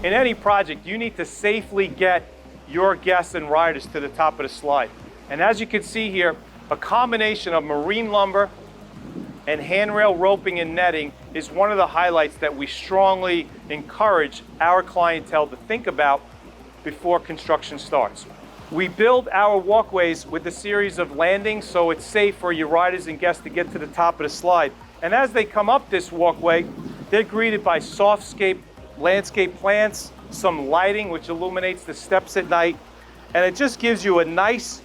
In any project, you need to safely get your guests and riders to the top of the slide. And as you can see here, a combination of marine lumber and handrail roping and netting is one of the highlights that we strongly encourage our clientele to think about before construction starts. We build our walkways with a series of landings so it's safe for your riders and guests to get to the top of the slide. And as they come up this walkway, they're greeted by softscape landscape plants, some lighting which illuminates the steps at night, and it just gives you a nice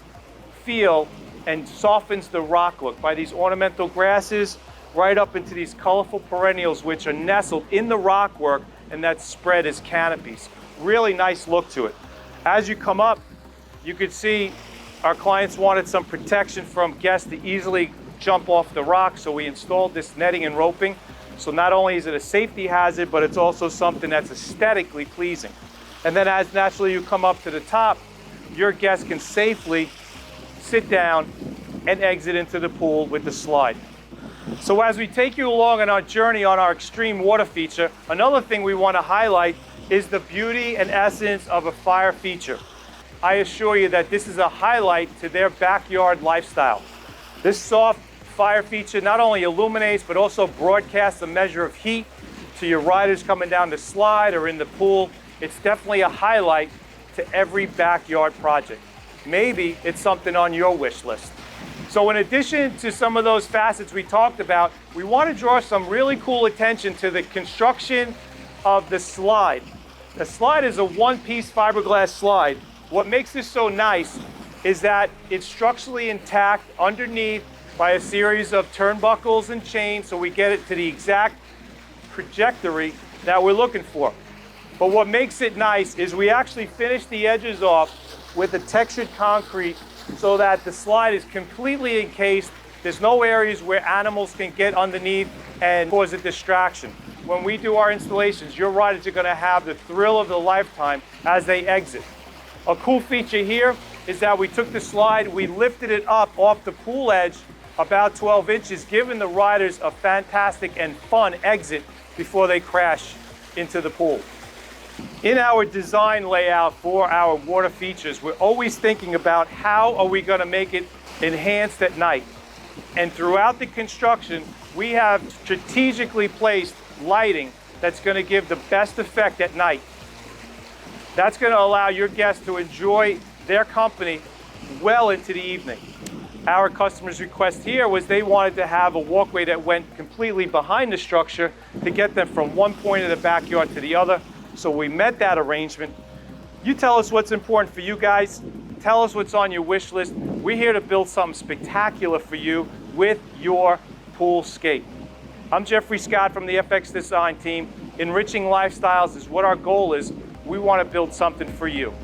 feel and softens the rock look by these ornamental grasses right up into these colorful perennials which are nestled in the rock work and that spread as canopies. Really nice look to it. As you come up, you could see our clients wanted some protection from guests to easily jump off the rock, so we installed this netting and roping. So not only is it a safety hazard, but it's also something that's aesthetically pleasing. And then as naturally you come up to the top, your guests can safely sit down and exit into the pool with the slide. So as we take you along on our journey on our extreme water feature, another thing we want to highlight is the beauty and essence of a fire feature. I assure you that this is a highlight to their backyard lifestyle. This soft fire feature not only illuminates but also broadcasts a measure of heat to your riders coming down the slide or in the pool. It's definitely a highlight to every backyard project. Maybe it's something on your wish list. So in addition to some of those facets we talked about, we want to draw some really cool attention to the construction of the slide. The slide is a one-piece fiberglass slide. What makes this so nice is that it's structurally intact underneath by a series of turnbuckles and chains, so we get it to the exact trajectory that we're looking for. But what makes it nice is we actually finish the edges off with a textured concrete so that the slide is completely encased. There's no areas where animals can get underneath and cause a distraction. When we do our installations, your riders are going to have the thrill of their lifetime as they exit. A cool feature here is that we took the slide, we lifted it up off the pool edge about 12 inches, giving the riders a fantastic and fun exit before they crash into the pool. In our design layout for our water features, we're always thinking about how are we going to make it enhanced at night. And throughout the construction, we have strategically placed lighting that's going to give the best effect at night. That's going to allow your guests to enjoy their company well into the evening. Our customer's request here was they wanted to have a walkway that went completely behind the structure to get them from one point of the backyard to the other. So we met that arrangement. You tell us what's important for you guys. Tell us what's on your wish list. We're here to build something spectacular for you with your poolscape. I'm Jeffrey Scott from the FX Design team. Enriching lifestyles is what our goal is. We want to build something for you.